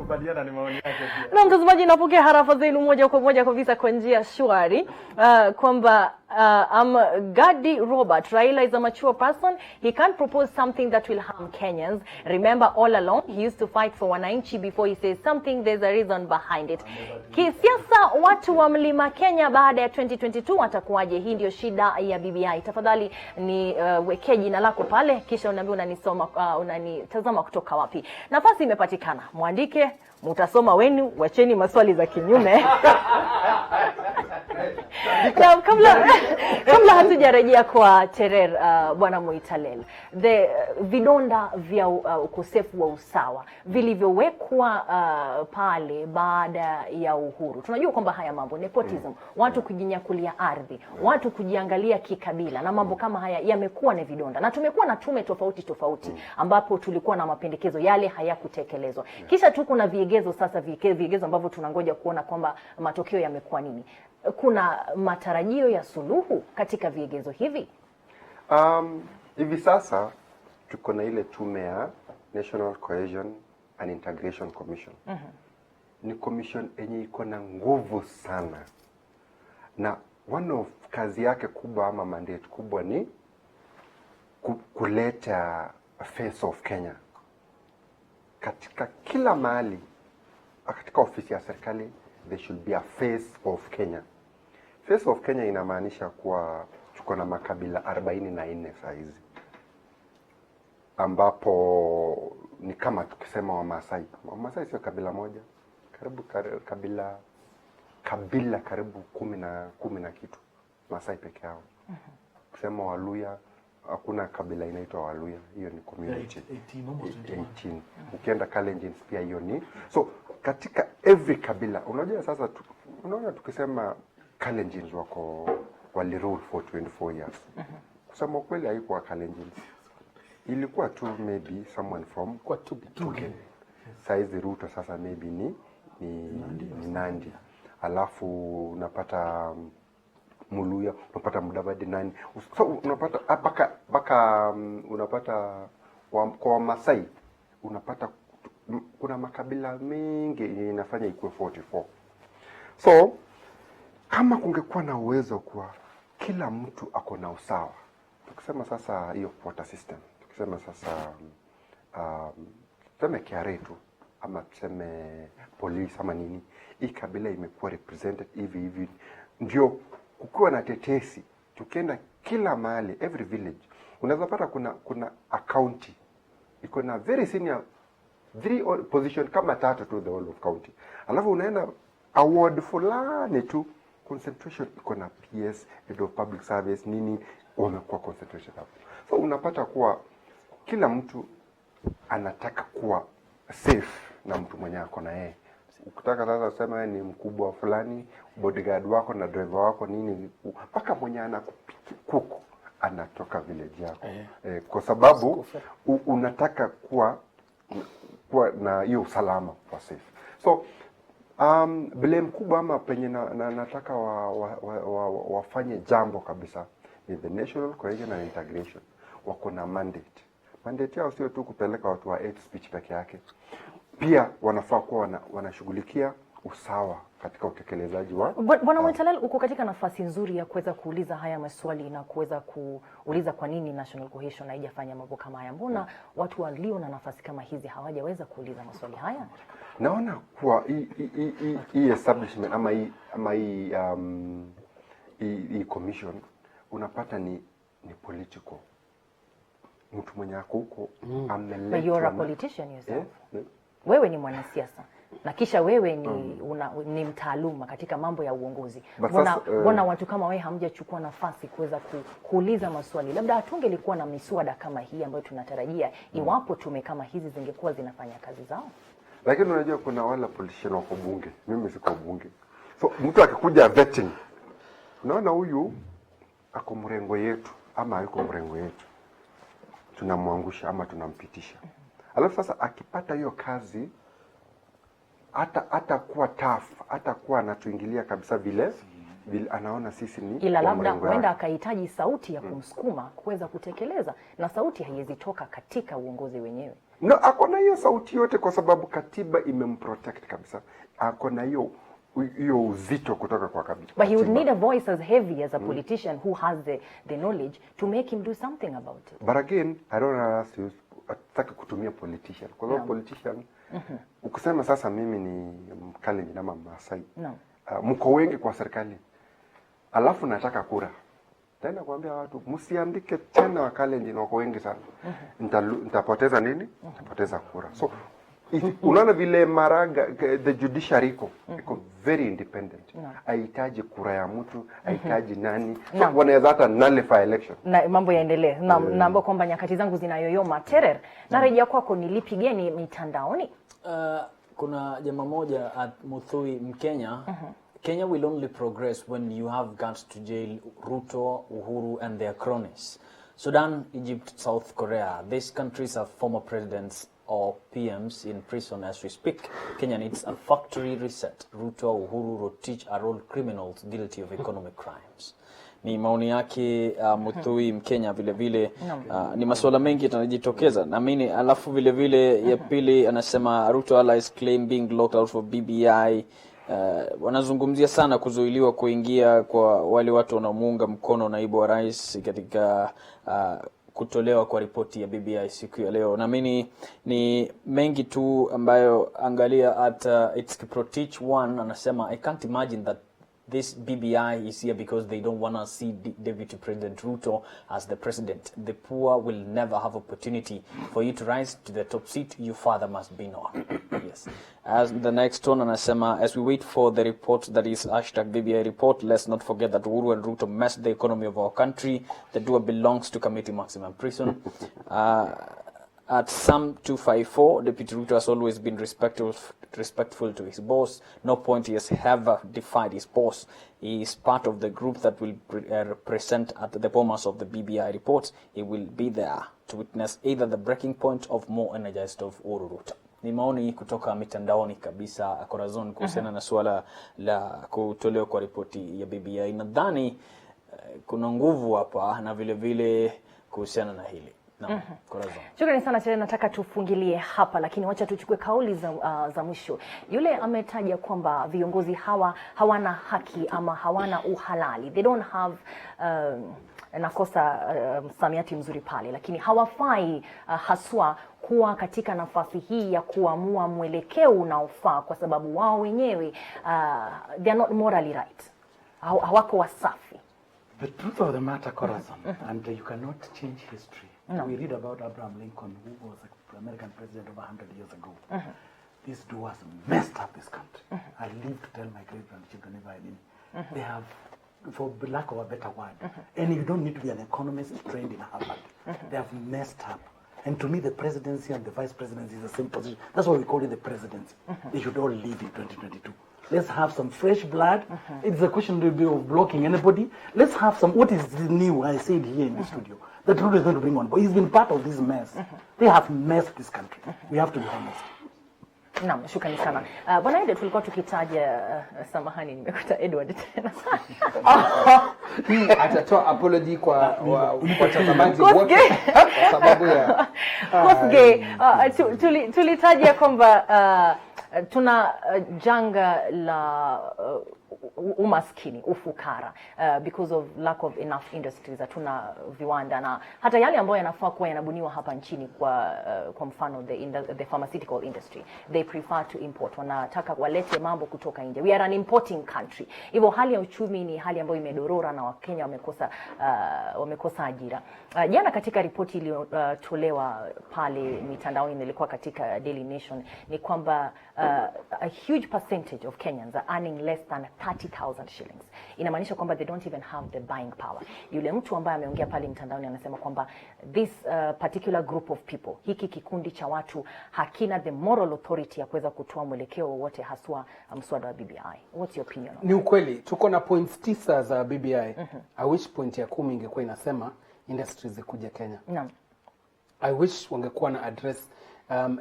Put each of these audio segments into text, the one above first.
nakubaliana ni maoni yake pia. Na mtazamaji, napokea harafa zenu moja kwa moja kabisa kwa njia shwari kwamba Gadi Robert, Raila is a mature person. He can't propose something that will harm Kenyans. Remember, all along he used to fight for wananchi. Before he says something, there's a reason behind it. Kisiasa, watu wa Mlima Kenya baada ya 2022 watakuwaje? Hii ndio shida ya BBI. Tafadhali ni weke jina lako pale, kisha unaambia unanisoma, unanitazama kutoka wapi. Nafasi imepatikana, muandike, mutasoma wenu, wacheni maswali za kinyume. Na kabla hatujarejea kwa Terer, Bwana Muitalel, vidonda vya ukosefu wa usawa vilivyowekwa pale baada ya uhuru. Tunajua kwamba haya mambo nepotism, watu kujinyakulia ardhi, watu kujiangalia kikabila na mambo kama haya yamekuwa ni vidonda. Na tumekuwa na tume tofauti ambapo tulikuwa na mapendekezo, yale hayakutekelezwa. Kisha tuko na vigezo sasa, vigezo ambavyo tunangoja kuona kwamba matokeo yamekuwa nini. Kuna matarajio ya suluhu katika vigezo hivi? Hivi sasa tuko na ile tume ya National Cohesion and Integration Commission. Ni commission yenye iko na nguvu sana. Na one of kazi yake kubwa ama mandate kubwa ni kuleta face of Kenya. Katika kila mahali, katika ofisi ya serikali, there should be a face of Kenya. Face of Kenya inamaanisha kuwa tuko na makabila 44 saa hizi, ambapo ni kama tukisema Wamasai. Wamasai sio kabila moja, karibu kabila karibu 10 na kitu. Masai peke yao. Kusema Waluya, hakuna kabila inaitwa Waluya, hiyo ni community 18. Ukienda Kalenjin pia hiyo ni. So katika every kabila, unajua sasa unaona tukisema Kalenjins walirule for 24 years. Kusema kweli haikuwa Kalenjins. Ilikuwa tu maybe someone from kwa Tugen. Saizi Ruto sasa maybe ni Nandi. Alafu unapata Muluya, unapata Mudavadi nani. So unapata unapata kwa Masai unapata kuna makabila mengi inafanya ikuwe 44. So kama kungekuwa na uwezo kwa kila mtu ako na usawa, tukisema sasa hiyo quota system, tukisema sasa tuseme KRA tu ama tuseme police ama nini, hii kabila imekuwa represented hivi, ndio kukiwa na tetesi, tukienda kila mahali, every village unaweza pata kuna a county iko na very senior 3 position kama 3 to the whole of county, alafu unaenda award fulani tu, concentration iko na PS, head of public service nini, wamekuwa concentration hapo. So unapata kuwa kila mtu anataka kuwa safe na mtu mwenye ako na yeye. Ukitaka sasa sema ni mkubwa fulani, bodyguard wako na driver wako nini, mpaka mwenye anakupiki kuku anatoka village yako. Kwa sababu unataka kuwa na hiyo usalama kwa safe. So blame kubwa ama penye nataka wafanye jambo kabisa ni the National Cohesion and Integration. Wako na mandate. Mandate yao sio tu kupeleka watu wa hate speech peke yake. Pia wanafaa kuwa wanashughulikia usawa katika utekelezaji wa. Bwana Muitalel, uko katika nafasi nzuri ya kuweza kuuliza haya maswali na kuweza kuuliza kwa nini National Cohesion haijafanya mambo kama haya. Mbona watu walio na nafasi kama hizi hawajaweza kuuliza maswali haya? Naona kuwa hii establishment ama hii commission unapata ni political. Mtu mwenye ako huko ameletwa. But you're a politician yourself. Wewe ni mwanasiasa na kisha wewe ni mtaaluma katika mambo ya uongozi. Mbona watu kama wewe hamjachukua nafasi kuweza kuuliza maswali? Labda hatungelikuwa na miswada kama hii ambayo tunatarajia iwapo tume kama hizi zingekuwa zinafanya kazi zao. Lakini unajua kuna wala politician wako bunge. Mimi siko bunge. So mtu akikuja vetting, unaona huyu ako mrengo yetu ama hayuko mrengo yetu, tunamwangusha ama tunampitisha. Alafu sasa akipata hiyo kazi hata kuwa tough, hata kuwa anatuingilia kabisa vile anaona sisi ni ila labda huenda akahitaji sauti ya kumsukuma kuweza kutekeleza, na sauti haiwezi toka katika uongozi wenyewe. No, akona hiyo sauti yote kwa sababu katiba imemprotect kabisa. Akona hiyo uzito kutoka kwa katiba. But he would need a voice as heavy as a politician who has the knowledge to make him do something about it. But again, I don't know ataki kutumia politician. Kwa sababu politician, ukisema sasa mimi ni Mkalenjin ama Maasai. Mko wengi kwa serikali. Alafu nataka kura. Tena kuambia watu msiandike tena Wakalenjin wako wengi sana. Nitapoteza nini? Nitapoteza kura. So unaona vile Maraga the judiciary iko very independent. Haihitaji kura ya mtu, haihitaji nani. So wanaweza hata nullify election. Na mambo yaendelee. Naomba kwamba nyakati zangu zinayoyoma. Terer, narejea kwako nilipigeni mitandaoni. Kuna jamaa moja at Muthui Mkenya. Kenya will only progress when you have guns to jail Ruto, Uhuru and their cronies. Sudan, Egypt, South Korea. These countries have former presidents or PMs in prison as we speak. Kenya needs a factory reset. Ruto, Uhuru, Rotich are all criminals guilty of economic crimes. Ni maoni yake Muthui Mkenya vile vile. Ni masuala mengi yatajitokeza. Naamini alafu vile vile ya pili anasema Ruto allies claim being locked out for BBI. Wanazungumzia sana kuzuiliwa kuingia kwa wale watu wanaomuunga mkono naibu wa rais katika kutolewa kwa ripoti ya BBI siku ya leo. Naamini ni mengi tu ambayo angalia at it's Kiprotich one anasema I can't imagine that this BBI is here because they don't want to see Deputy President Ruto as the president. The poor will never have opportunity for you to rise to the top seat. Your father must be known. Yes. As the next one, anasema, as we wait for the report that is #BBI Report, let's not forget that Uhuru and Ruto messed the economy of our country. The duo belongs to committee maximum prison. At Sam 254, Deputy Ruto has always been respectful to his boss. No point he has ever defied his boss. He is part of the group that will present at the performance of the BBI report. He will be there to witness either the breaking point of more energized of Uhuru Ruto. Ni maoni kutoka mitandaoni kabisa Corazon kuhusiana na suala la kutolewa kwa ripoti ya BBI. Nadhani kuna nguvu hapa na vile vile kuhusiana na hili. Shukrani sana Tere, nataka tufungilie hapa lakini wacha tuchukue kauli za mwisho. Yule ametaja kwamba viongozi hawa hawana haki ama hawana uhalali. They don't have nakosa msamiati mzuri pale lakini hawafai haswa kuwa katika nafasi hii ya kuamua mwelekeo unaofaa kwa sababu wao wenyewe they are not morally right. Hawako wasafi. The truth of the matter, Corazon, and you cannot change history. No. We read about Abraham Lincoln, who was an American president over 100 years ago. These duos messed up this country. I live to tell my great-grandchildren if I didn't. They have, for lack of a better word, and you don't need to be an economist trained in Harvard. They have messed up. And to me, the presidency and the vice presidency is the same position. That's why we call it the presidency. They should all leave in 2022. Let's have some fresh blood. It's a question of blocking anybody. Let's have some, what is new, I said here in the studio, that Ruto is going to bring on. But he's been part of this mess. They have messed this country. We have to be honest. Naam, shukrani sana. Bwana Ede, tulikuwa tukitaja samahani nimekuta Edward tena. Atatoa apology kwa watazamaji wote sababu ya tulitaja kwamba tuna janga la umaskini, ufukara, because of lack of enough industries. Hatuna viwanda na hata yale ambayo yanafaa kuwa yanabuniwa hapa nchini kwa mfano the pharmaceutical industry, they prefer to import. Wanataka walete mambo kutoka nje. We are an importing country. Hivyo hali ya uchumi ni hali ambayo imedorora na Wakenya wamekosa ajira. Jana katika ripoti iliyotolewa pale mitandaoni, nilikuwa katika Daily Nation, ni kwamba a huge percentage of Kenyans are earning less than 30,000 shillings. Inamaanisha kwamba they don't even have the buying power. Yule mtu ambaye ameongea pale mtandaoni anasema kwamba this particular group of people, hiki kikundi cha watu hakina the moral authority ya kuweza kutoa mwelekeo wote haswa mswada wa BBI. What's your opinion? Ni ukweli, tuko na points 9 za BBI. I wish point ya 10 ingekuwa inasema industries zikuje Kenya. Naam. I wish wangekuwa na address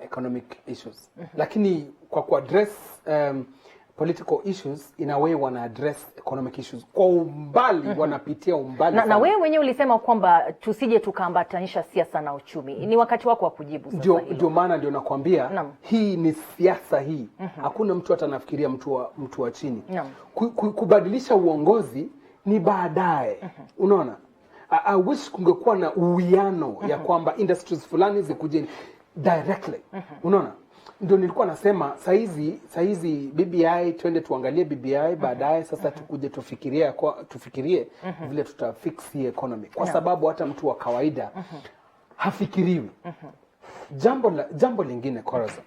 economic issues. Lakini kwa address political issues in a way wana address economic issues kwa umbali, wanapitia umbali na wewe mwenyewe ulisema kwamba tusije tukaambatanisha siasa na uchumi. Ni wakati wako wa kujibu sasa hilo. Ndio maana ndio nakwambia hii ni siasa hii. Hakuna mtu hata nafikiria mtu wa chini. Kubadilisha uongozi ni baadaye. Unaona? I wish kungekuwa na uwiano ya kwamba industries fulani zikuje directly. Unaona? Ndio nilikuwa nasema saizi BBI, twende tuangalie BBI baadaye, sasa tukuje tufikirie vile tutafix hii economy, kwa sababu hata mtu wa kawaida hafikiriwi. Jambo lingine Corazon,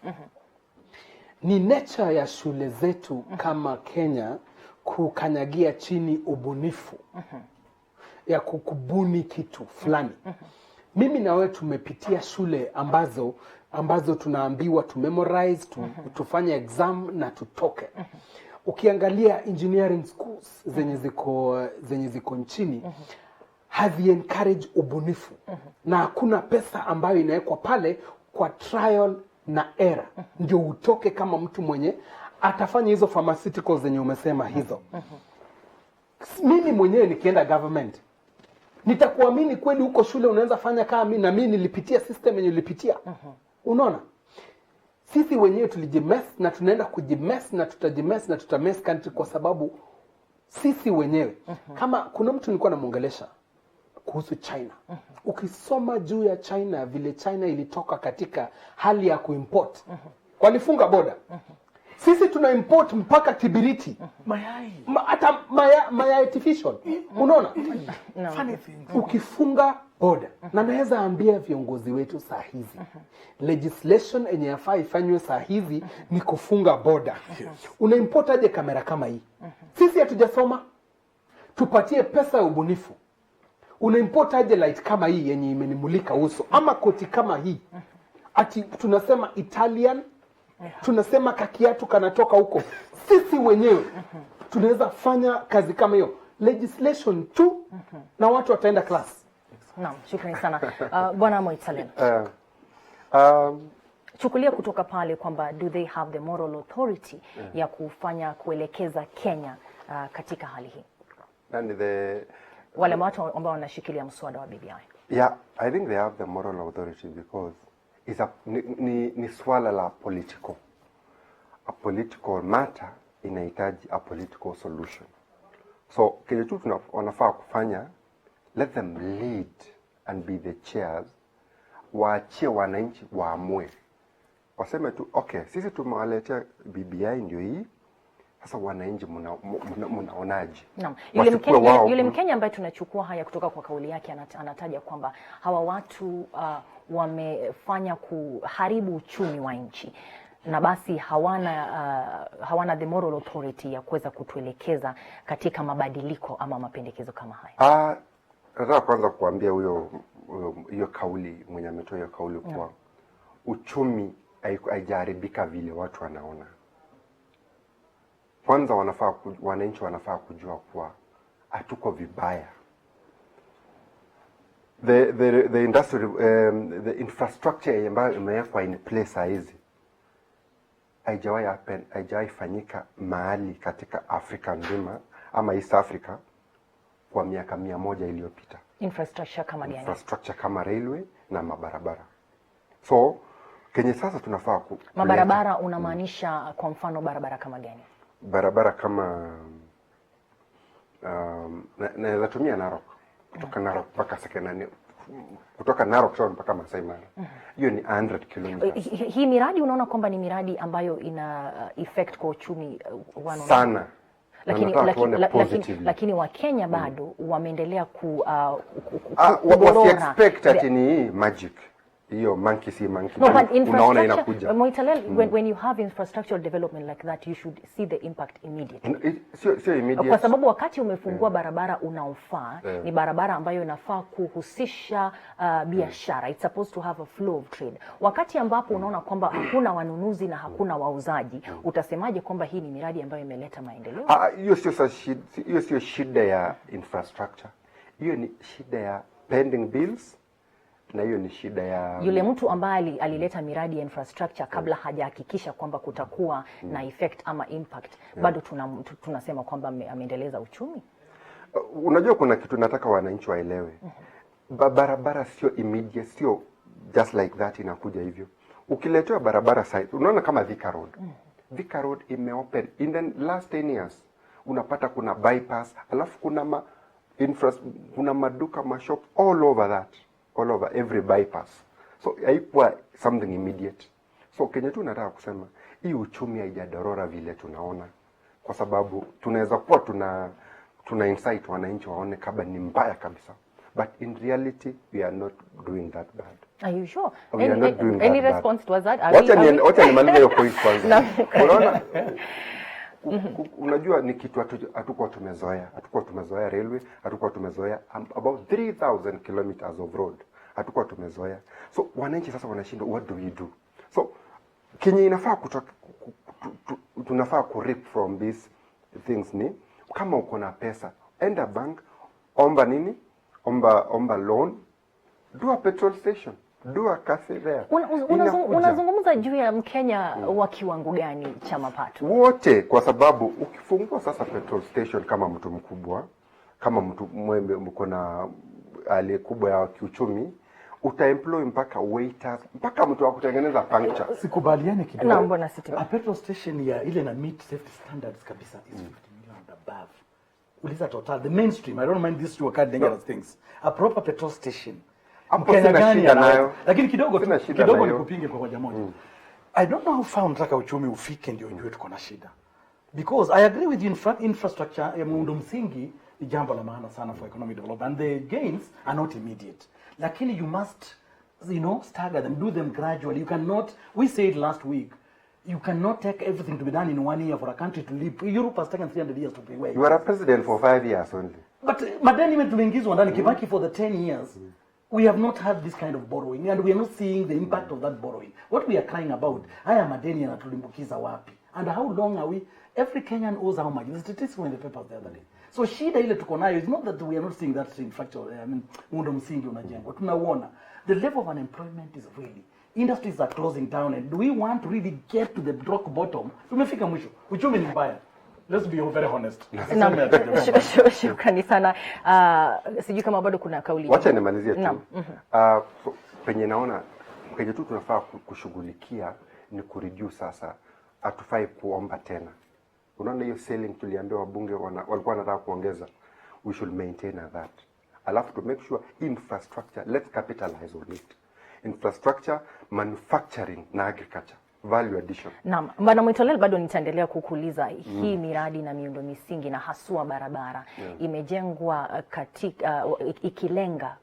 ni nature ya shule zetu kama Kenya kukanyagia chini ubunifu ya kukubuni kitu fulani. Mimi na wewe tumepitia shule ambazo tunaambiwa to memorize, tufanye exam na tutoke. Ukiangalia engineering schools zenye ziko nchini, hazi encourage ubunifu. Na hakuna pesa ambayo inawekwa pale kwa trial na error. Ndio utoke kama mtu mwenye atafanya hizo pharmaceuticals zenye umesema hizo. Mimi mwenyewe nikienda government, nitakuamini kweli huko shule unaweza fanya kama mimi, na mimi nilipitia system yenye nilipitia. Unaona? Sisi wenyewe tulijimess na tunaenda kujimess na tutajimess na tutamess country, kwa sababu sisi wenyewe. Kama kuna mtu nilikuwa namuongelesha kuhusu China. Ukisoma juu ya China, vile China ilitoka katika hali ya kuimport. Walifunga border. Sisi tuna import mpaka kibiriti. Mayai. Hata mayai artificial. Unaona? Funny thing. Ukifunga border. Na naweza ambia viongozi wetu saa hizi. Legislation yenye yafaa ifanywe saa hizi ni kufunga border. Una import aje kamera kama hii? Sisi hatujasoma. Tupatie pesa ya ubunifu. Una import aje light kama hii yenye imenimulika uso, ama koti kama hii? Ati tunasema Italian, tunasema kakiatu kanatoka huko. Sisi wenyewe tunaweza fanya kazi kama hiyo. Legislation tu na watu wataenda class. Naam, shukrani sana. Bwana Moitalen. Chukulia kutoka pale kwamba do they have the moral authority ya kuelekeza Kenya katika hali hii? And wale watu ambao wanashikilia mswada wa BBI. Yeah, I think they have the moral authority because ni swala la political. A political matter inahitaji a political solution. So kile tu wanafaa kufanya, let them lead and be the chairs. Waachie wananchi waamue. Waseme tu, okay, sisi tumewaletea BBI ndio hii. Sasa wananchi mnaonaje? Naam. Yule Mkenya ambaye tunachukua haya kutoka kwa kauli yake anataja kwamba hawa watu wamefanya kuharibu uchumi wa nchi, na basi hawana the moral authority ya kuweza kutuelekeza katika mabadiliko ama mapendekezo kama haya. Nataka kwanza kuambia hiyo kauli, mwenye ametoa hiyo kauli kwa uchumi haijaharibika vile watu wanaona. Kwanza wananchi wanafaa kujua kuwa hatuko vibaya. The industry, the infrastructure ambayo imewekwa in place hizi haijawahi fanyika mahali katika Afrika nzima ama East Africa kwa miaka 100 iliyopita. Infrastructure kama gani? Infrastructure kama railway na mabarabara. So Kenya sasa tunafaa mabarabara unamaanisha kwa mfano barabara kama gani? Barabara kama naweza tumia Narok, kutoka Narok mpaka Sekenani, kutoka Narok mpaka Masai Mara. Hiyo ni 100 kilometers. Hii miradi unaona kwamba ni miradi ambayo ina effect kwa uchumi sana. Lakini wa Kenya bado wameendelea wasi expect ati ni magic. Hiyo monkey see monkey. Unaona inakuja. When you have infrastructural development like that, you should see the impact immediately. Sio immediate. Kwa sababu wakati umefungua barabara unaofaa, ni barabara ambayo inafaa kuhusisha biashara. It's supposed to have a flow of trade. Wakati ambapo unaona kwamba hakuna wanunuzi na hakuna wauzaji, utasemaje kwamba hii ni miradi ambayo imeleta maendeleo? Hiyo sio shida ya infrastructure. Hiyo ni shida ya pending bills Na hiyo ni shida ya yule mtu ambaye alileta miradi ya infrastructure kabla hajahakikisha kwamba kutakuwa na effect ama impact, bado tunasema kwamba ameendeleza uchumi. Unajua kuna kitu nataka wananchi waelewe. Barabara sio immediate, sio just like that inakuja hivyo. Ukiletewa barabara side, unaona kama Thika Road. Thika Road imeopen in the last 10 years. Unapata kuna bypass, alafu kuna kuna maduka, mashop all over that. All over every bypass. So haikuwa something immediate. So Kenya tu nataka kusema hii uchumi haijadorora vile tunaona, kwa sababu tunaweza kuwa tuna insight wananchi waone kama ni mbaya kabisa, but in reality we are not doing that bad. Are you sure? We are not doing any that response bad. to that? Wacha nimalize hiyo point kwanza. Unaona? Unajua ni kitu hatukuwa tumezoea railway, hatukuwa tumezoea about 3000 kilometers of road, hatukuwa tumezoea. So wananchi sasa wanashinda, what do we do? So Kenya inafaa tunafaa ku reap from these things. Ni kama uko na pesa, enda bank, omba nini, omba loan, do a petrol station, do a cafe there. Unazungumza juu ya Mkenya wa kiwango gani cha mapato? Wote, kwa sababu ukifungua sasa petrol station kama mtu mkubwa, kama mtu mko na hali kubwa ya kiuchumi, utaemploy mpaka waiters, mpaka mtu wa kutengeneza puncture. Sikubaliane kidogo. Na mbona siti? A petrol station ya ile na meet safety standards kabisa is 50 million and above. Uliza Total, the mainstream, I don't mind these two kind dangerous things. A proper petrol station. Mkenya gani anayo? Lakini kidogo nikupinge kwa hoja moja. I don't know how far unataka uchumi ufike ndio ujue tuko na shida. Because I agree with you, infrastructure ya muundo msingi ni jambo la maana sana for economic development, and the gains are not immediate. Lakini you must, stagger them, do them gradually. You cannot, we said last week, you cannot take everything to be done in 1 year for a country to live. Europe has taken 300 years to be where. You are a president for 5 years only. But madeni tumeingizwa ndani Kibaki for the 10 years. We have not had this kind of borrowing, and we are not seeing the impact of that borrowing. What we are crying about, haya madeni yanatulimbukiza wapi? And how long are we? Every Kenyan owes how much? The statistics were in the papers the other day. So shida ile tuko nayo is not that we are not seeing that infrastructure, muundo msingi unajengwa. Tunauona. The level of unemployment is really. Industries are closing down, and do we want to really get to the rock bottom? Tumefika mwisho. Uchumi ni mbaya. Let's be very honest. Shukrani sana. Sijui kama bado kuna kauli. Wacha nimalizie tu. Penye naona penye tu tunafaa kushughulikia ni kureduce sasa. Hatufai kuomba tena. Unaona hiyo selling tuliambiwa wabunge walikuwa wanataka kuongeza. We should maintain that. Alafu to make sure infrastructure, let's capitalize on it. Infrastructure, manufacturing na agriculture. Value addition. Naam, Bwana Mwitolel, bado nitaendelea kukuuliza hii miradi na miundo misingi na haswa barabara imejengwa katika ikilenga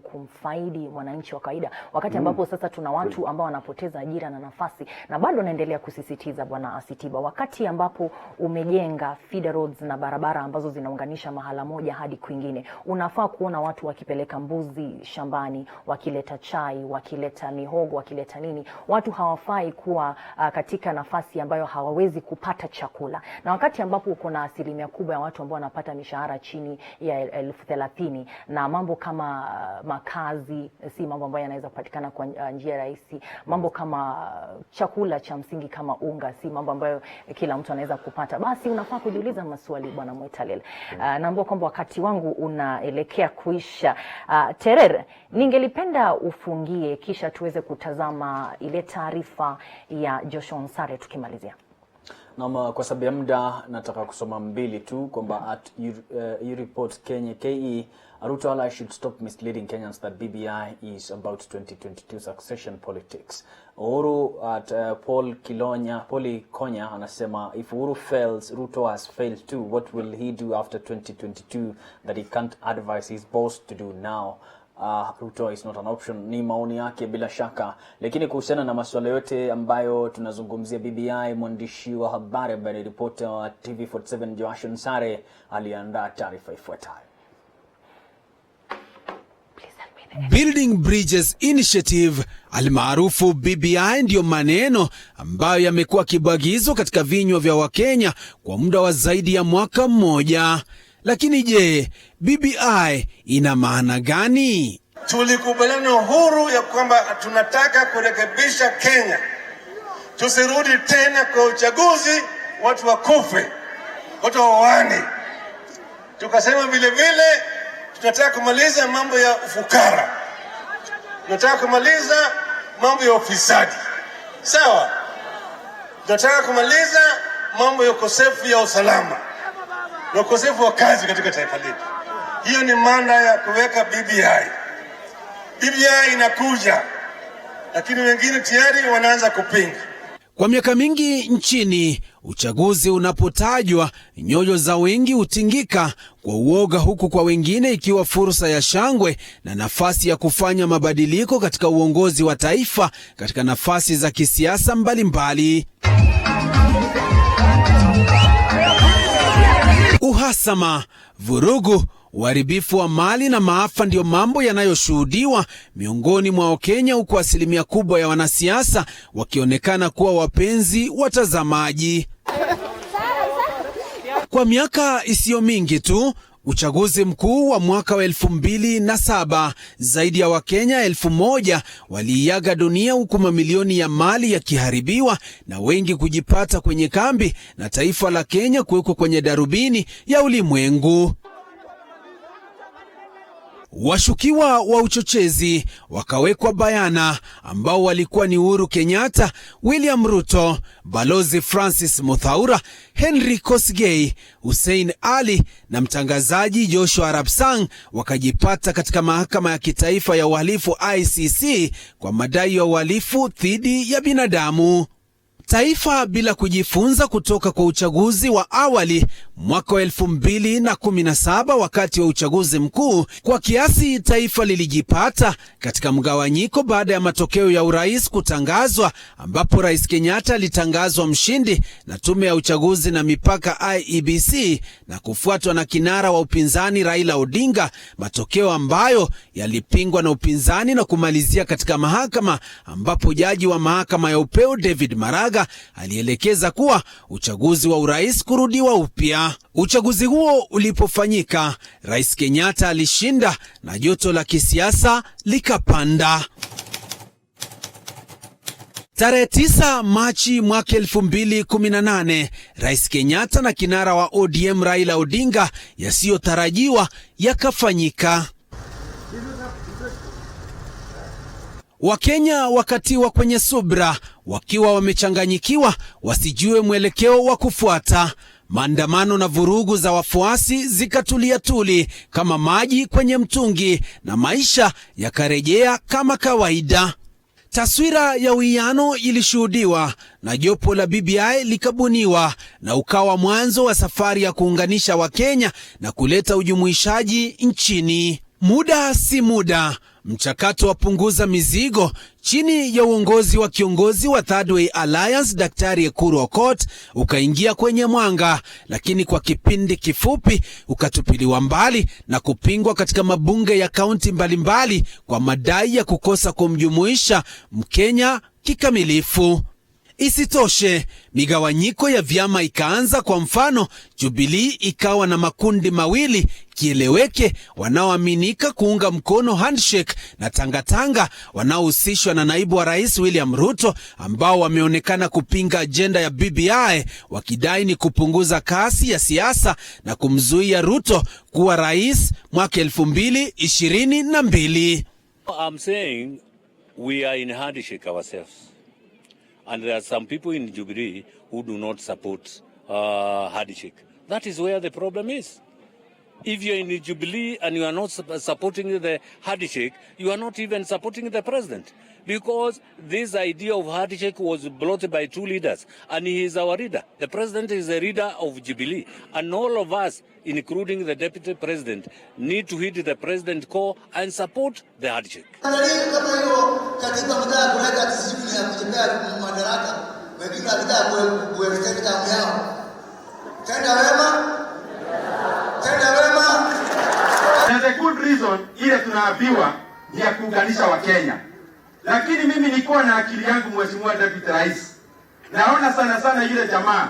kumfaidi mwananchi wa kawaida, wakati ambapo sasa tuna watu ambao wanapoteza ajira na nafasi, na bado naendelea kusisitiza Bwana Asitiba, wakati ambapo umejenga feeder roads na barabara ambazo zinaunganisha mahala moja hadi kwingine, unafaa kuona watu wakipeleka mbuzi shambani, wakileta chai, wakileta mihogo, wakileta nini. Watu hawafai kuwa katika nafasi ambayo hawawezi kupata chakula, na wakati ambapo uko na asilimia kubwa ya watu ambao wanapata mishahara chini ya 30,000 na mambo kama makazi si mambo ambayo yanaweza kupatikana kwa njia rahisi, mambo kama chakula cha msingi kama unga si mambo ambayo kila mtu anaweza kupata, basi unafaa kujiuliza maswali, Bwana Mwitolel. Naomba kwamba wakati wangu unaelekea kuisha. Terer, ningelipenda ufungie kisha tuweze kutazama ile taarifa ya Joshua Nsare tukimalizia. Na kwa sababu ya muda nataka kusoma mbili tu kwamba at Report Kenya KE, Ruto allies should stop misleading Kenyans that BBI is about 2022 succession politics. Uhuru at Paul Konya anasema if Uhuru fails, Ruto has failed too. What will he do after 2022 that he can't advise his boss to do now? Ruto is not an option. Ni maoni yake bila shaka, lakini kuhusiana na masuala yote ambayo tunazungumzia BBI, mwandishi wa habari ambaye ni reporter wa TV47 Joshua Nsare aliandaa taarifa ifuatayo. Building Bridges Initiative almaarufu BBI ndiyo maneno ambayo yamekuwa kibagizo katika vinywa vya Wakenya kwa muda wa zaidi ya mwaka mmoja. Lakini je, BBI ina maana gani? tulikubaliana uhuru ya kwamba tunataka kurekebisha Kenya. Tusirudi tena kwa uchaguzi watu wakufe, watu wawane. Tukasema vile vile tunataka kumaliza mambo ya ufukara. Tunataka kumaliza mambo ya ufisadi. Sawa? Tunataka kumaliza mambo ya ukosefu ya usalama na ukosefu wa kazi katika taifa letu. Hiyo ni maana ya kuweka BBI. BBI inakuja, lakini wengine tayari wanaanza kupinga. Kwa miaka mingi nchini, uchaguzi unapotajwa, nyoyo za wengi hutingika kwa uoga, huku kwa wengine ikiwa fursa ya shangwe na nafasi ya kufanya mabadiliko katika uongozi wa taifa katika nafasi za kisiasa mbalimbali. Uhasama, vurugu, uharibifu wa mali na maafa ndiyo mambo yanayoshuhudiwa miongoni mwa Wakenya, huku asilimia kubwa ya wanasiasa wakionekana kuwa wapenzi watazamaji. Kwa miaka isiyo mingi tu, uchaguzi mkuu wa mwaka wa 2007, zaidi ya Wakenya 1000 waliiaga dunia, huku mamilioni ya mali yakiharibiwa na wengi kujipata kwenye kambi na taifa la Kenya kuwekwa kwenye darubini ya ulimwengu. Washukiwa wa uchochezi wakawekwa bayana, ambao walikuwa ni Uhuru Kenyatta, William Ruto, Balozi Francis Muthaura, Henry Kosgei, Hussein Ali na mtangazaji Joshua Arap Sang, wakajipata katika mahakama ya kitaifa ya uhalifu ICC kwa madai ya uhalifu dhidi ya binadamu. Taifa bila kujifunza kutoka kwa uchaguzi wa awali mwaka wa 2017, wakati wa uchaguzi mkuu, kwa kiasi taifa lilijipata katika mgawanyiko baada ya matokeo ya urais kutangazwa, ambapo Rais Kenyatta alitangazwa mshindi na tume ya uchaguzi na mipaka IEBC na kufuatwa na kinara wa upinzani Raila Odinga, matokeo ambayo yalipingwa na upinzani na kumalizia katika mahakama, ambapo jaji wa mahakama ya upeo David Maraga alielekeza kuwa uchaguzi wa urais kurudiwa upya. Uchaguzi huo ulipofanyika, Rais Kenyatta alishinda na joto la kisiasa likapanda. Tarehe 9 Machi mwaka 2018, Rais Kenyatta na kinara wa ODM Raila Odinga yasiyotarajiwa yakafanyika. Wakenya wakatiwa kwenye subra, wakiwa wamechanganyikiwa, wasijue mwelekeo wa kufuata. Maandamano na vurugu za wafuasi zikatulia tuli kama maji kwenye mtungi, na maisha yakarejea kama kawaida. Taswira ya uwiano ilishuhudiwa na jopo la BBI likabuniwa, na ukawa mwanzo wa safari ya kuunganisha Wakenya na kuleta ujumuishaji nchini. Muda si muda, mchakato wa punguza mizigo chini ya uongozi wa kiongozi wa Third Way Alliance Daktari Ekuru Aukot ukaingia kwenye mwanga, lakini kwa kipindi kifupi ukatupiliwa mbali na kupingwa katika mabunge ya kaunti mbalimbali kwa madai ya kukosa kumjumuisha Mkenya kikamilifu. Isitoshe, migawanyiko ya vyama ikaanza. Kwa mfano, Jubilee ikawa na makundi mawili kieleweke, wanaoaminika kuunga mkono handshake, na tangatanga wanaohusishwa na naibu wa rais William Ruto, ambao wameonekana kupinga ajenda ya BBI, wakidai ni kupunguza kasi ya siasa na kumzuia Ruto kuwa rais mwaka 2022. I'm saying we are in handshake ourselves. And there are some people in Jubilee who do not support handshake. That is where the problem is. If you're in Jubilee and you are not supporting the handshake, you are not even supporting the president. Because this idea of handshake was brought by two leaders, and he is our leader. The president is the leader of Jubilee, and all of us, including the deputy president, need to hit the president call and support the handshake. There's a good reason ile tunaambiwa ni ya kuunganisha Wakenya. Lakini mimi nilikuwa na akili yangu, Mheshimiwa Deputy Rais, naona sana sana yule jamaa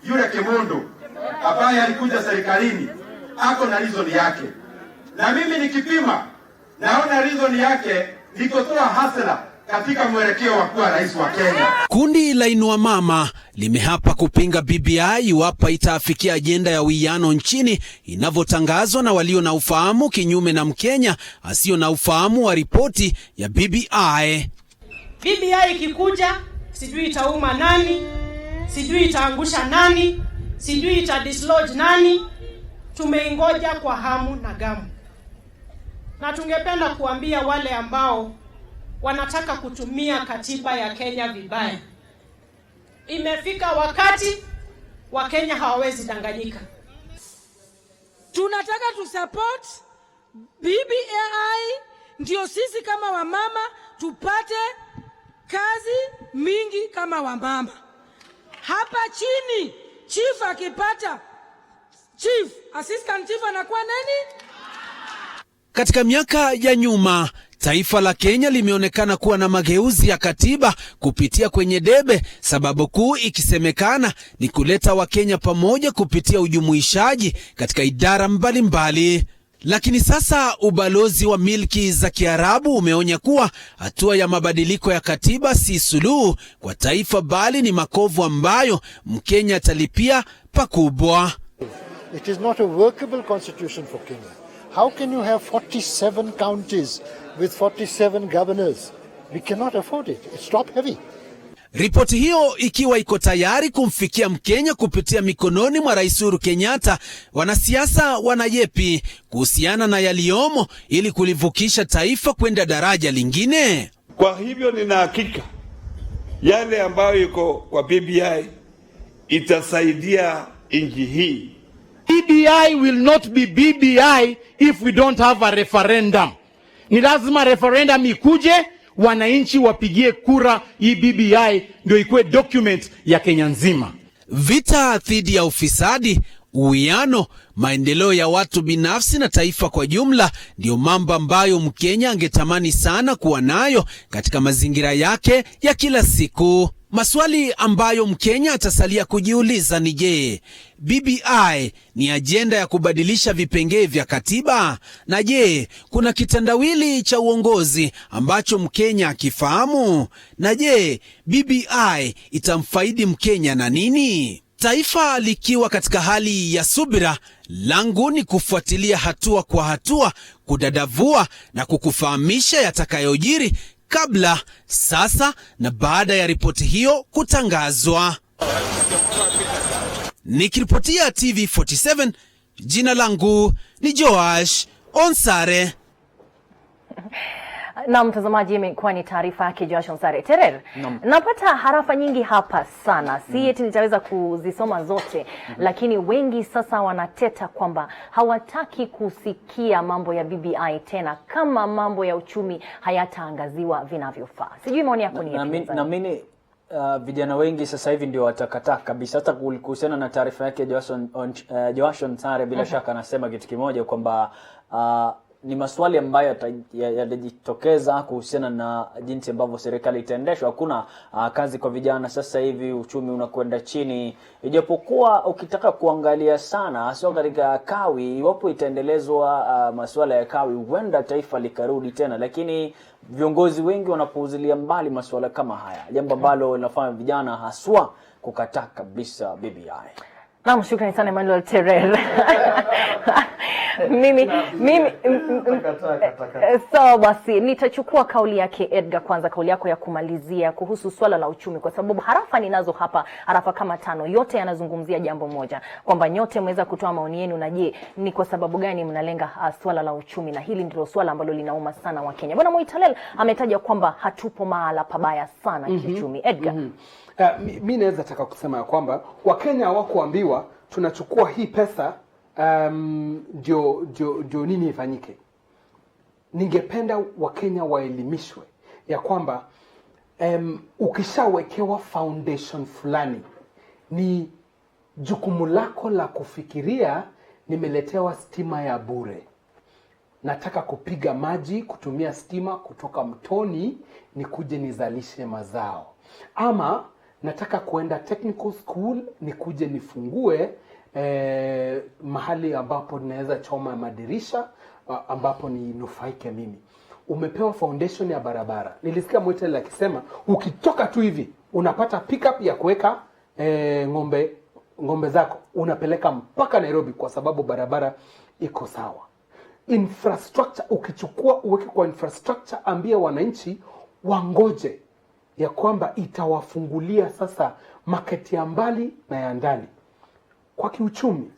yule Kemondo ambaye alikuja serikalini ako na reason yake, na mimi nikipima Naona reason yake ni kutoa hasira katika mwelekeo wa kuwa rais wa Kenya. Kundi la Inua Mama limehapa kupinga BBI iwapo itaafikia ajenda ya uwiano nchini inavyotangazwa na walio na ufahamu, kinyume na Mkenya asiyo na ufahamu wa ripoti ya BBI. BBI ikikuja, sijui itauma nani, sijui itaangusha nani, sijui itadislodge nani. Tumeingoja kwa hamu na gamu. Na tungependa kuambia wale ambao wanataka kutumia katiba ya Kenya vibaya, imefika wakati wa Kenya hawawezi danganyika. Tunataka tusupport BBI ndio sisi kama wamama tupate kazi mingi kama wamama. Hapa chini chief akipata chief, assistant chief anakuwa nani? Katika miaka ya nyuma, taifa la Kenya limeonekana kuwa na mageuzi ya katiba kupitia kwenye debe, sababu kuu ikisemekana ni kuleta Wakenya pamoja kupitia ujumuishaji katika idara mbalimbali. Lakini sasa ubalozi wa milki za Kiarabu umeonya kuwa hatua ya mabadiliko ya katiba si suluhu kwa taifa, bali ni makovu ambayo Mkenya atalipia pakubwa. It is not a workable constitution for Kenya. How can you have 47 counties with 47 governors? We cannot afford it. It's top heavy. Ripoti hiyo ikiwa iko tayari kumfikia Mkenya kupitia mikononi mwa Rais Uhuru Kenyatta, wanasiasa wanayepi kuhusiana na yaliomo ili kulivukisha taifa kwenda daraja lingine? Kwa hivyo nina hakika yale ambayo iko kwa BBI itasaidia nchi hii. BBI will not be BBI if we don't have a referendum. Ni lazima referendum ikuje, wananchi wapigie kura, hii BBI ndio ikuwe document ya Kenya nzima. Vita dhidi ya ufisadi, uwiano, maendeleo ya watu binafsi na taifa kwa jumla ndio mambo ambayo Mkenya angetamani sana kuwa nayo katika mazingira yake ya kila siku. Maswali ambayo Mkenya atasalia kujiuliza ni je, BBI ni ajenda ya kubadilisha vipengee vya katiba? Na je, kuna kitandawili cha uongozi ambacho Mkenya akifahamu? Na je, BBI itamfaidi Mkenya na nini? Taifa likiwa katika hali ya subira, langu ni kufuatilia hatua kwa hatua, kudadavua na kukufahamisha yatakayojiri kabla, sasa na baada ya ripoti hiyo kutangazwa. Nikiripotia TV47, jina langu ni Joash Onsare. Na mtazamaji, imekuwa ni taarifa yake Joash Onsare. Terer, napata harafa nyingi hapa sana, si eti nitaweza kuzisoma zote, lakini wengi sasa wanateta kwamba hawataki kusikia mambo ya BBI tena kama mambo ya uchumi hayataangaziwa vinavyofaa. Sijui maoni yako ni yapi? Naamini vijana wengi sasa hivi ndio watakataa kabisa. Hata kuhusiana na taarifa yake Joash Onsare, bila shaka anasema kitu kimoja kwamba ni maswali ambayo yatajitokeza kuhusiana na jinsi ambavyo serikali itaendeshwa. Hakuna kazi kwa vijana sasa hivi, uchumi unakwenda chini. Ijapokuwa ukitaka kuangalia sana hasa katika kawi, iwapo itaendelezwa masuala ya kawi, huenda taifa likarudi tena, lakini viongozi wengi wanapuuzilia mbali masuala kama haya, jambo ambalo linafanya vijana haswa kukataa kabisa BBI. Naam, shukrani sana Emmanuel Terer. So basi nitachukua kauli yake Edgar kwanza, kauli yako ya kumalizia kuhusu swala la uchumi, kwa sababu harafa ninazo hapa, harafa kama 5, yote yanazungumzia jambo moja, kwamba nyote mweza kutoa maoni yenu, na je, ni kwa sababu gani mnalenga swala la uchumi, na hili ndilo swala ambalo linauma sana wa Kenya. Bwana Muitalel ametaja kwamba hatupo mahala pabaya sana kiuchumi. Edgar, mimi naweza taka kusema kwamba Wakenya hawakuambiwa tunachukua hii pesa ndio nini ifanyike. Ningependa Wakenya waelimishwe ya kwamba ukishawekewa foundation fulani, ni jukumu lako la kufikiria, nimeletewa stima ya bure, nataka kupiga maji kutumia stima kutoka mtoni, nikuje nizalishe mazao. Ama nataka kuenda technical school, nikuje nifungue mahali ambapo ninaweza choma madirisha, ambapo ni nufaike mimi. Umepewa foundation ya barabara. Nilisikia Mwitele akisema ukitoka tu hivi unapata pickup ya kuweka ng'ombe zako, unapeleka mpaka Nairobi kwa sababu barabara iko sawa. Infrastructure, ukichukua uweke kwa infrastructure, ambia wananchi wangoje ya kwamba itawafungulia sasa market ya mbali na ya ndani. Kwa kiuchumi,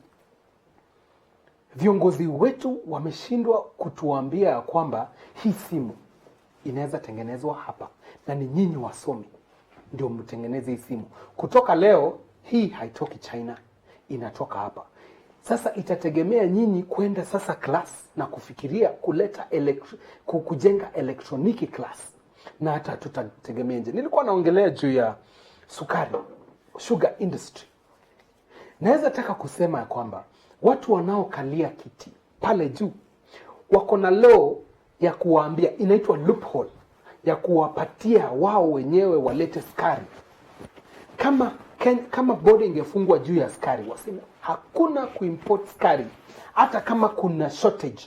viongozi wetu wameshindwa kutuambia ya kwamba hii simu inaweza tengenezwa hapa na ni nyinyi wasomi ndio mtengeneze hii simu. Kutoka leo hii haitoki China, inatoka hapa. Sasa itategemea nyinyi kwenda sasa class na kufikiria kuleta kujenga elektroniki class, na hata tutategemea nje. Nilikuwa naongelea juu ya sukari, sugar industry. Naweza taka kusema ya kwamba watu wanaokalia kiti pale juu wako na law ya kuwaambia, inaitwa loophole, ya kuwapatia wao wenyewe walete sukari. Kama bodi ingefungwa juu ya sukari, wasema hakuna kuimport sukari hata kama kuna shortage.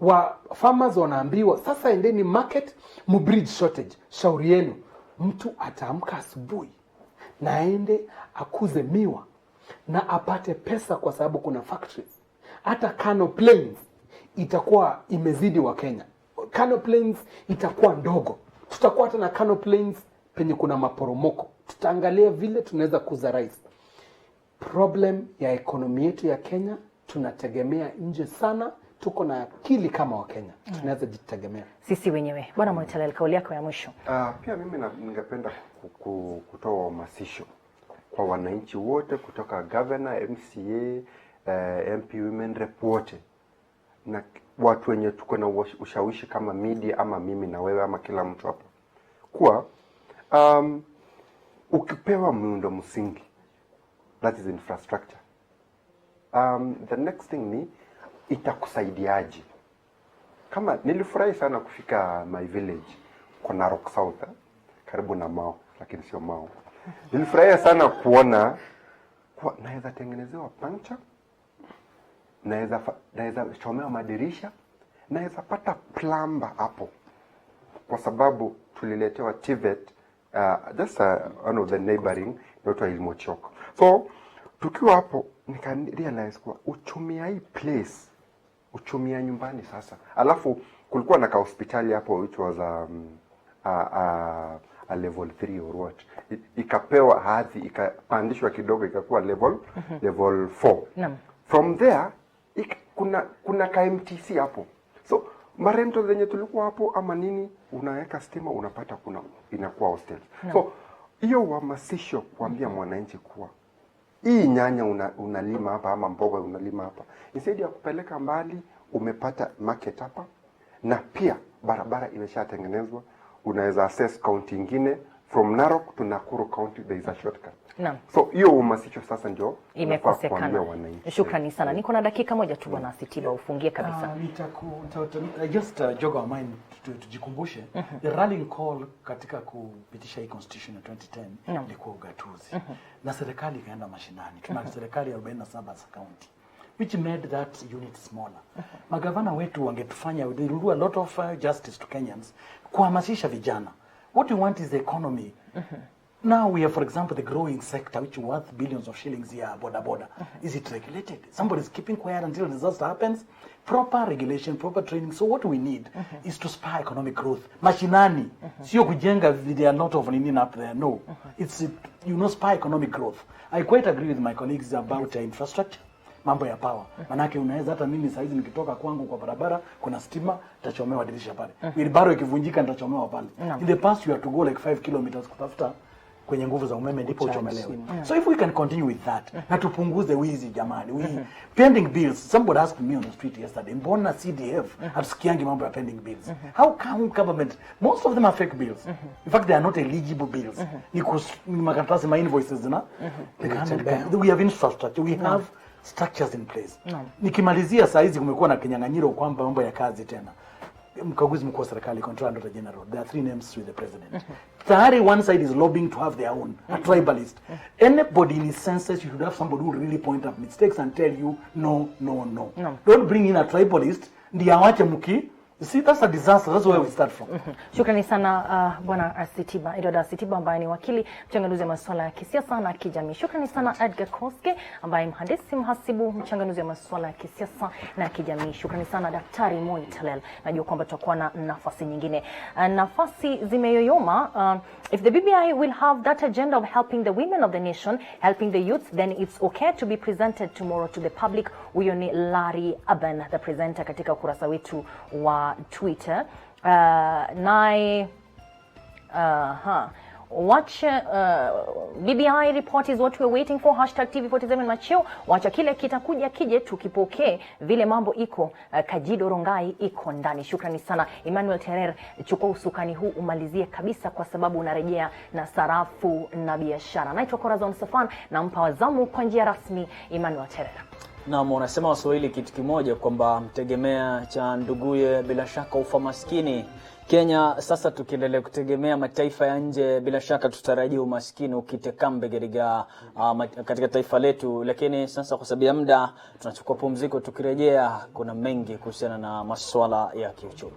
Wa farmers wanaambiwa sasa endeni market mubridge shortage. Shauri yenu, mtu ataamka asubuhi na aende akuze miwa na apate pesa kwa sababu kuna factories. Hata Kano Plains itakuwa imezidi wa Kenya. Kano Plains itakuwa ndogo. Tutakuwa hata na Kano Plains penye kuna maporomoko. Tutaangalia vile tunaweza kuza rice. Problem ya ekonomi yetu ya Kenya, tunategemea nje sana. Tuko na akili kama wa Kenya, tunaweza jitegemea sisi wenyewe. Bwana Mwitale, kauli yako ya mwisho. Pia mimi ningependa kutoa hamasisho kwa wananchi wote, kutoka governor, MCA, MP, women rep wote, na watu wenye tuko na ushawishi kama media ama mimi na wewe ama kila mtu hapa, kuwa ukipewa muundo msingi, that is infrastructure, the next thing ni itakusaidiaje. Kama nilifurahi sana kufika my village kwa Narok South, karibu na Mao, lakini sio Mao. Nilifurahia sana kuona kwa naweza tengenezewa pancha, naweza chomewa madirisha, naweza pata plumber hapo, kwa sababu tuliletewa TVET, just one of the neighboring, inaitwa Ilmochok. So tukiwa hapo nika realize kwa uchumia hii place, uchumia nyumbani sasa. Alafu kulikuwa na ka hospitali hapo which was a level 3 or what. Ikapewa hadhi, ikapandishwa kidogo ikakuwa level 4. From there kuna ka MTC hapo. So marento zenye tulikuwa hapo ama nini, unaweka stima unapata kuna inakuwa hostel. So hiyo uhamasisho kuambia mwananchi kuwa hii nyanya unalima hapa ama mboga unalima hapa, instead ya kupeleka mbali, umepata market hapa, na pia barabara imeshatengenezwa. Unaweza access county ingine from Narok to Nakuru County, there is a shortcut. So hiyo uhamasisho sasa ndio imekosekana. Shukrani sana. Niko na dakika moja tu Bwana Sitiba, ufungie kabisa. Just jog our mind tujikumbushe the rallying call katika kupitisha hii constitution ya 2010 ilikuwa ugatuzi, na serikali ikaenda mashinani. Tuna serikali ya 47 za county which made that unit smaller. Magavana wetu wangetufanya, they will do a lot of justice to Kenyans, kuhamasisha vijana. What we want is the economy. Now we have, for example, the growing sector which is worth billions of shillings here, border. Is it regulated? Somebody is keeping quiet until disaster happens. Proper regulation, proper training. So what we need is to spur economic growth. Mashinani, sio kujenga, there are a lot of nini up there. No, it's spur economic growth. I quite agree with my colleagues about infrastructure. Mambo ya power. Manake unaweza hata mimi saizi nikitoka kwangu kwa barabara kuna stima, tachomewa dirisha pale. Wilbaro ikivunjika nitachomewa pale. In the past you have to go like 5 kilometers kutafuta kwenye nguvu za umeme ndipo uchomelewe. So if we can continue with that, na tupunguze wizi jamani. Pending bills, somebody asked me on the street yesterday, mbona CDF hatusikiangi mambo ya pending bills? How come government, most of them are fake bills. In fact, they are not eligible bills. Ni makaratasi, ma invoices na. We have infrastructure, we have structures in place. Nikimalizia saa hizi kumekuwa na kinyang'anyiro kwamba mambo ya kazi tena. Mkaguzi mkuu wa serikali, Controller General, there are 3 names with the president. Tayari one side is lobbying to have their own, a tribalist. Anybody in his senses, you should have somebody who really point out mistakes and tell you, no. Don't bring in a tribalist ndiye awache mki. You see, that's a disaster. That's where we start from. Shukrani sana Bwana Asitiba, Edward Asitiba ambaye ni wakili mchanganuzi wa masuala ya kisiasa na kijamii. Shukrani sana Edgar Koske ambaye mhandisi mhasibu mchanganuzi wa masuala ya kisiasa na kijamii. Shukrani sana Daktari Moi Talel. Najua kwamba tutakuwa na nafasi nyingine. Nafasi zimeyoyoma. If the BBI will have that agenda of helping the women of the nation, helping the youth, then it's okay to be presented tomorrow to the public. Huyo ni Larry Aben, the presenter katika ukurasa wetu wa Twitter. Naye watch BBI report is what we're waiting for. #TV47 Macheo. Wacha kile kitakuja kije tukipokee vile mambo iko. Kajido Rongai iko ndani. Shukrani sana Emmanuel Terer. Chukua usukani huu umalizie kabisa kwa sababu unarejea na sarafu na biashara. Naitwa Corazon Safan na mpa wazamu kwa njia rasmi Emmanuel Terer. Na unasema Waswahili kitu kimoja kwamba mtegemea cha nduguye bila shaka ufa maskini. Kenya sasa tukiendelea kutegemea mataifa ya nje, bila shaka tutarajia umaskini ukitekambe katika taifa letu. Lakini sasa kwa sababu ya muda tunachukua pumziko, tukirejea kuna mengi kuhusiana na masuala ya kiuchumi.